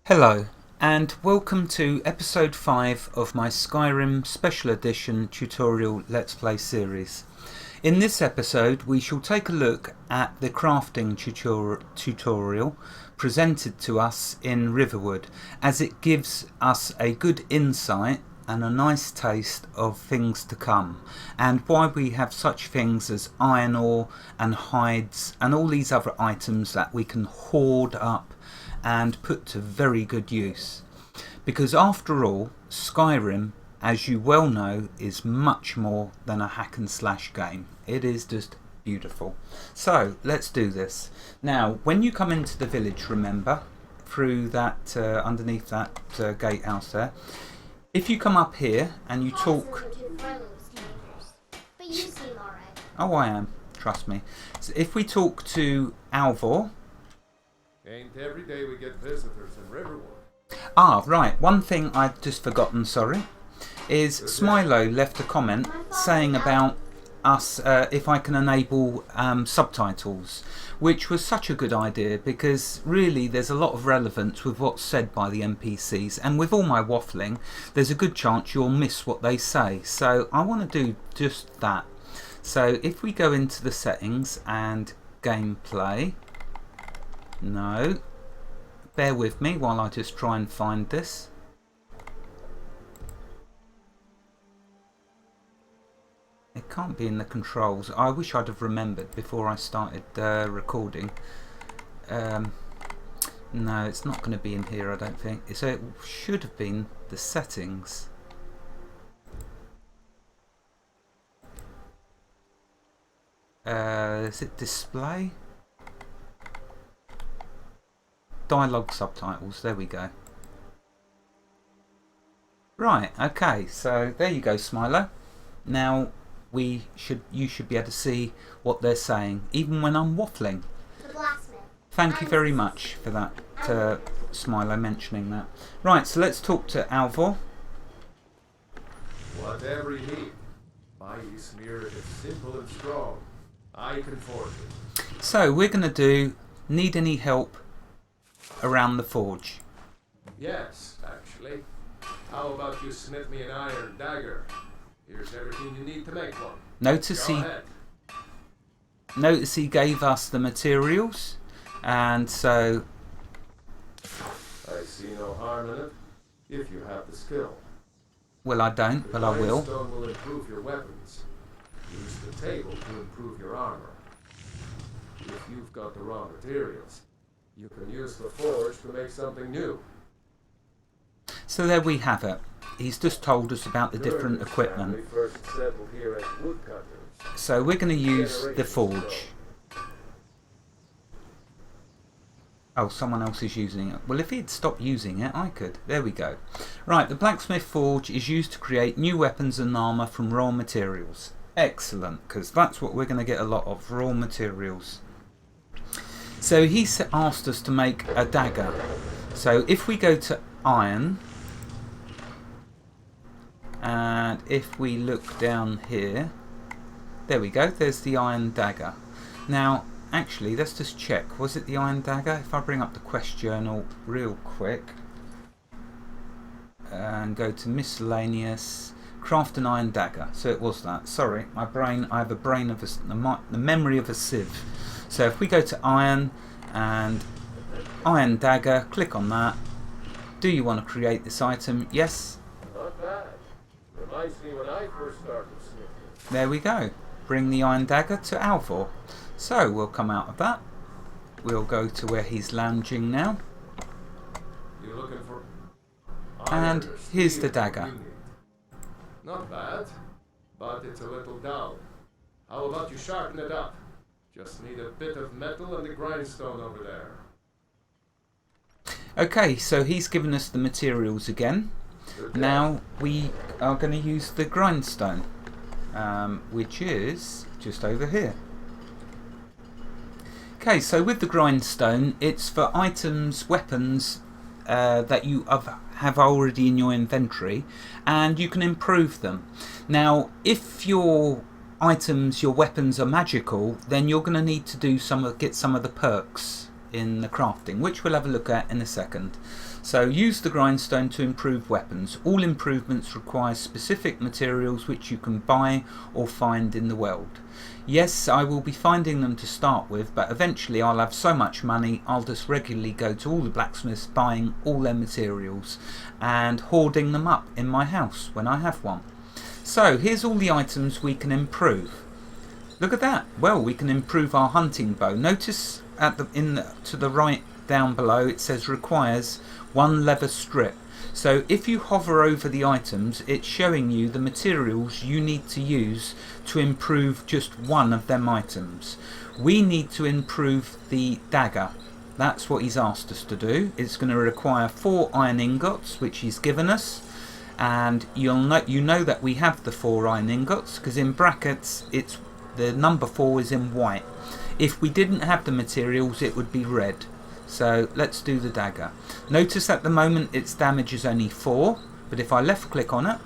Hello, and welcome to episode 5 of my Skyrim Special Edition tutorial Let's Play series. In this episode we shall take a look at the crafting tutorial presented to us in Riverwood, as it gives us a good insight and a nice taste of things to come, and why we have such things as iron ore and hides and all these other items that we can hoard up and put to very good use. Because after all, Skyrim, as you well know, is much more than a hack and slash game. It is just beautiful. So let's do this. Now when you come into the village, remember, through that underneath that gatehouse there, if you come up here and you talk... But you seem alright. Oh, I am, trust me. So if we talk to Alvor... Ain't every day we get visitors in Riverwood. Ah, right, one thing I've just forgotten, sorry, is Smilo left a comment saying about us, if I can enable subtitles, which was such a good idea, because really there's a lot of relevance with what's said by the NPCs, and with all my waffling there's a good chance you'll miss what they say, so I want to do just that. So if we go into the settings and gameplay, no, bear with me while I just try and find this. It can't be in the controls. I wish I'd have remembered before I started recording. No, it's not going to be in here, I don't think. So it should have been the settings. Is it display? Dialogue subtitles, there we go. Right, okay, so there you go, Smilo. Now you should be able to see what they're saying, even when I'm waffling. The blacksmith. Thank you very much for that, Smilo, mentioning that. Right, so let's talk to Alvor. Whatever you need, my smear is simple and strong. I can forge it. So we're going to do, need any help around the forge? Yes, actually. How about you smith me an iron dagger? Here's everything you need to make one. Notice Go ahead. he gave us the materials, and so I see no harm in it, if you have the skill. well, I don't, but I will. The stone will improve your weapons. Use the table to improve your armor. If you've got the raw materials, you can use the forge to make something new. So there we have it. He's just told us about the different Your equipment. family first settled here as woodcutters. So we're going to use the forge. Oh, someone else is using it. Well, if he'd stopped using it, I could. There we go. Right, the blacksmith forge is used to create new weapons and armour from raw materials. Excellent, because that's what we're going to get a lot of, raw materials. So he asked us to make a dagger. So if we go to iron, and if we look down here, there we go, there's the iron dagger. Now actually let's just check, was it the iron dagger? If I bring up the quest journal real quick and go to miscellaneous, craft an iron dagger. So it was that. Sorry, my brain, I have a brain of the memory of a sieve. So if we go to iron and iron dagger, click on that. Do you want to create this item? Yes. Not bad. Reminds me when I first started smithing. There we go. Bring the iron dagger to Alvor. So we'll come out of that. We'll go to where he's lounging now. You're looking for And iron or here's the steel dagger. you need. Not bad, but it's a little dull. How about you sharpen it up? Just need a bit of metal and a grindstone over there. Okay, so he's given us the materials again. Good Now we are going to use the grindstone, which is just over here. Okay, so with the grindstone, it's for items, weapons that you have already in your inventory, and you can improve them. Now, if your items, your weapons are magical, then you're going to need to do get some of the perks in the crafting, which we'll have a look at in a second. So use the grindstone to improve weapons. All improvements require specific materials which you can buy or find in the world. Yes, I will be finding them to start with, but eventually I'll have so much money I'll just regularly go to all the blacksmiths buying all their materials and hoarding them up in my house when I have one. So here's all the items we can improve. Look at that. Well, we can improve our hunting bow. Notice to the right down below it says requires 1 leather strip. So if you hover over the items, it's showing you the materials you need to use to improve just one of them items. We need to improve the dagger. That's what he's asked us to do. It's going to require 4 iron ingots, which he's given us. And you know that we have the 4 iron ingots because in brackets it's the number 4 is in white. If we didn't have the materials, it would be red. So let's do the dagger. Notice at the moment its damage is only 4, but if I left click on it,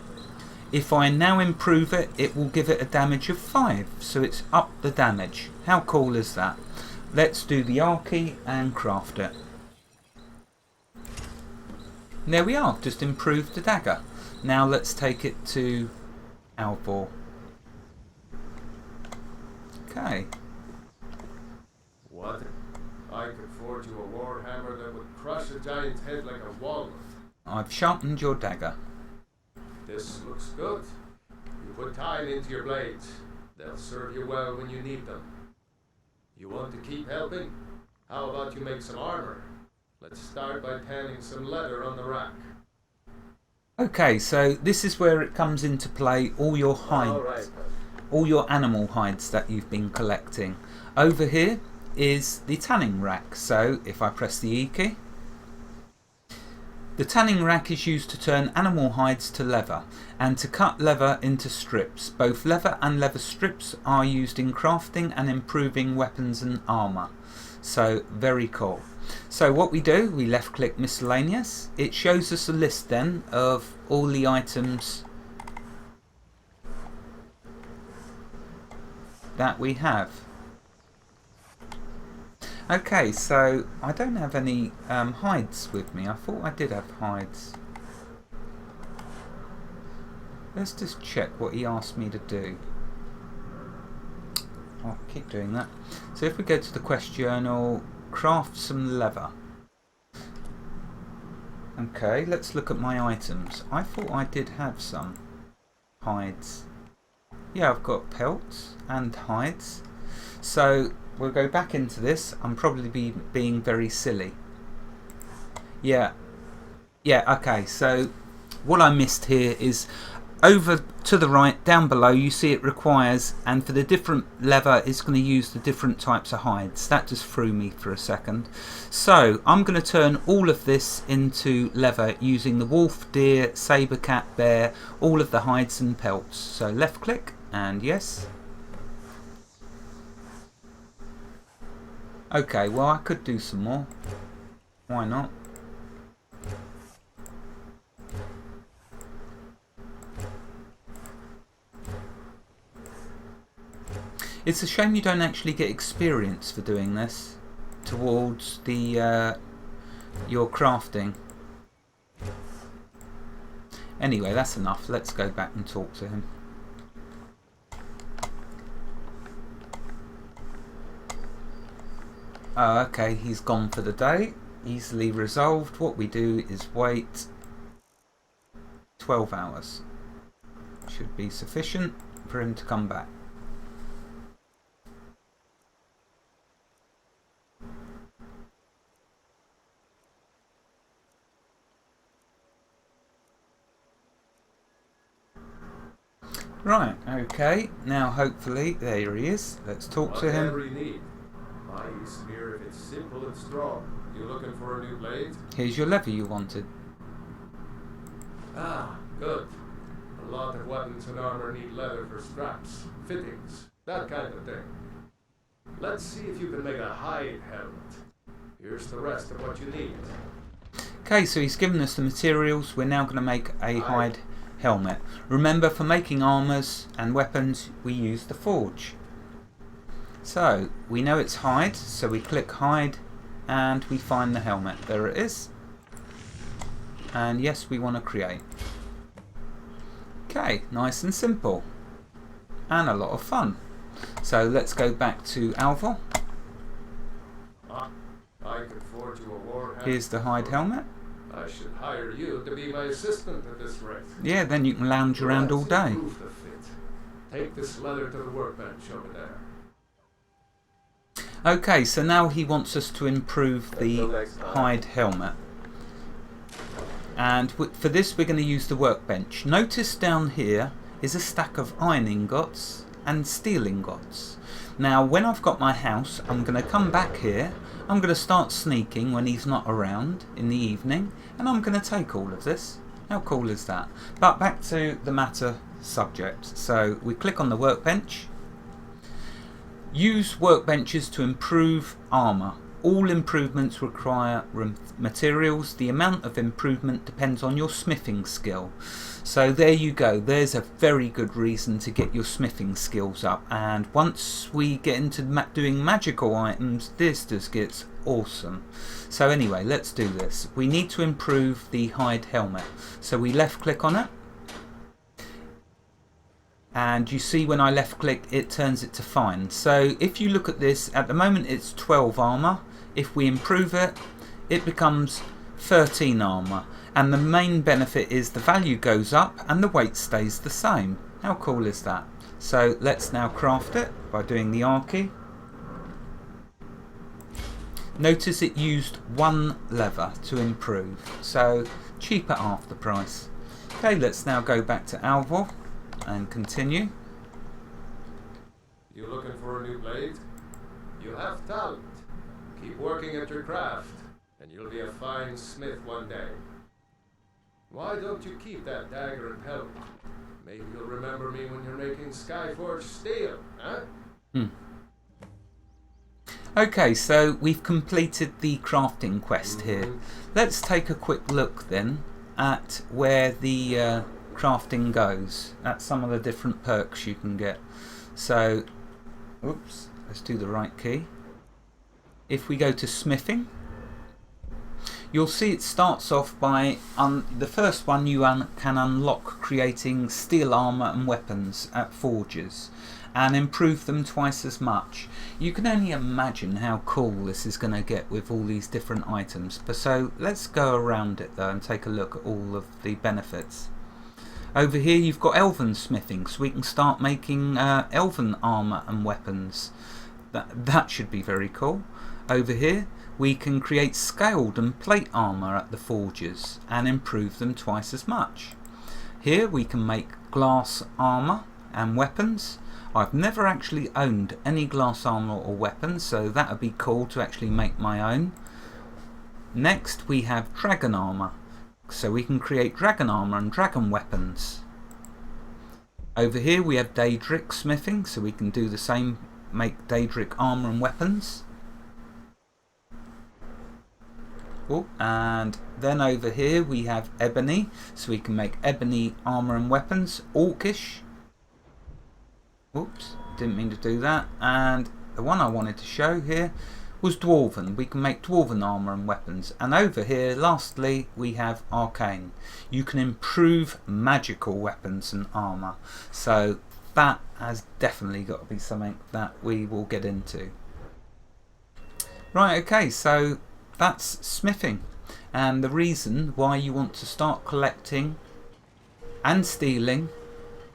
if I now improve it, it will give it a damage of 5. So it's up the damage. How cool is that? Let's do the R key and craft it. And there we are, just improved the dagger. Now let's take it to Alvor. Okay. What? I could forge you a warhammer that would crush a giant's head like a walnut. I've sharpened your dagger. This looks good. You put time into your blades. They'll serve you well when you need them. You want to keep helping? How about you make some armor? Let's start by tanning some leather on the rack. Okay, so this is where it comes into play, all your hides, all your animal hides that you've been collecting. Over here is the tanning rack. So if I press the E key, the tanning rack is used to turn animal hides to leather and to cut leather into strips. Both leather and leather strips are used in crafting and improving weapons and armour. So very cool. So what we do, we left click miscellaneous. It shows us a list then of all the items that we have. Okay, so I don't have any hides with me. I thought I did have hides. Let's just check what he asked me to do. I'll keep doing that. So if we go to the quest journal, craft some leather. Okay, let's look at my items. I thought I did have some hides. Yeah, I've got pelts and hides. So we'll go back into this. I'm probably being very silly. Yeah, okay, so what I missed here is over to the right down below you see it requires, and for the different leather it's going to use the different types of hides. That just threw me for a second. So I'm going to turn all of this into leather using the wolf, deer, saber cat, bear, all of the hides and pelts. So left click and yes. Okay, well I could do some more. Why not? It's a shame you don't actually get experience for doing this towards the your crafting. Anyway, that's enough. Let's go back and talk to him. Oh, okay, he's gone for the day. Easily resolved. What we do is wait 12 hours. Should be sufficient for him to come back. Right, okay, now hopefully, there he is. Let's talk to him. Whatever you need. My use here if it's simple and strong. You looking for a new blade? Here's your leather you wanted. Ah, good. A lot of weapons and armor need leather for straps, fittings, that kind of thing. Let's see if you can make a hide helmet. Here's the rest of what you need. Okay, so he's given us the materials. We're now going to make a hide helmet. Remember, for making armors and weapons we use the forge. So we know it's hide, so we click hide and we find the helmet. There it is. And yes, we want to create. Okay, nice and simple. And a lot of fun. So let's go back to Alvor. I could forge you a war hat. Here's the hide helmet. I should hire you to be my assistant at this rate. Yeah, then you can lounge around all day. Improve the fit. Take this leather to the workbench over there. Okay, so now he wants us to improve the hide helmet. And for this we're going to use the workbench. Notice down here is a stack of iron ingots and steel ingots. Now when I've got my house, I'm going to come back here. I'm going to start sneaking when he's not around in the evening, and I'm going to take all of this. How cool is that? But back to the matter subject. So we click on the workbench. Use workbenches to improve armour. All improvements require materials. The amount of improvement depends on your smithing skill. So there you go. There's a very good reason to get your smithing skills up. And once we get into doing magical items, this just gets awesome. So anyway, let's do this. We need to improve the hide helmet. So we left click on it. And you see when I left click it turns it to fine. So if you look at this, at the moment it's 12 armour. If we improve it, it becomes 13 armour. And the main benefit is the value goes up and the weight stays the same. How cool is that? So let's now craft it by doing the R key. Notice it used one lever to improve. So cheap at half the price. Okay, let's now go back to Alvor and continue. You looking for a new blade? You have talent. Keep working at your craft, and you'll be a fine smith one day. Why don't you keep that dagger and helmet? Maybe you'll remember me when you're making Skyforge steel, huh? Okay, so we've completed the crafting quest here. Let's take a quick look then at where the crafting goes, at some of the different perks you can get. So, oops, let's do the right key. If we go to smithing, you'll see it starts off by the first one you can unlock creating steel armour and weapons at forges and improve them twice as much. You can only imagine how cool this is going to get with all these different items. But so let's go around it though and take a look at all of the benefits. Over here you've got elven smithing, so we can start making elven armour and weapons. That should be very cool. Over here we can create scaled and plate armour at the forges and improve them twice as much. Here we can make glass armour and weapons. I've never actually owned any glass armour or weapons, so that would be cool to actually make my own. Next we have dragon armour, so we can create dragon armour and dragon weapons. Over here we have Daedric smithing, so we can do the same, make Daedric armour and weapons. Oh, and then over here we have ebony, so we can make ebony armour and weapons. Orcish. Oops, didn't mean to do that. And the one I wanted to show here was dwarven. We can make dwarven armour and weapons. And over here, lastly, we have arcane. You can improve magical weapons and armour. So that has definitely got to be something that we will get into. Right, okay, so that's smithing, and the reason why you want to start collecting and stealing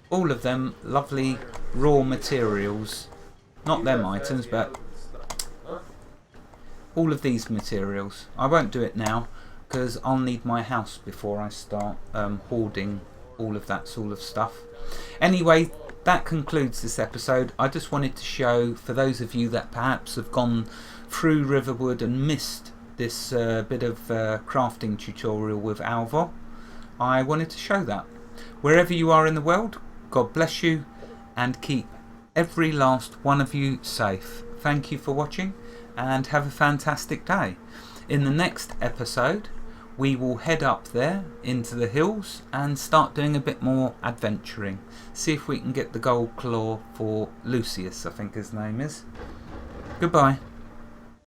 all of them lovely raw materials, not them items but all of these materials. I won't do it now because I'll need my house before I start hoarding all of that sort of stuff. Anyway, that concludes this episode. I just wanted to show, for those of you that perhaps have gone through Riverwood and missed this bit of crafting tutorial with Alvor, I wanted to show that. Wherever you are in the world, God bless you and keep every last one of you safe. Thank you for watching and have a fantastic day. In the next episode we will head up there into the hills and start doing a bit more adventuring. See if we can get the gold claw for Lucius, I think his name is. Goodbye.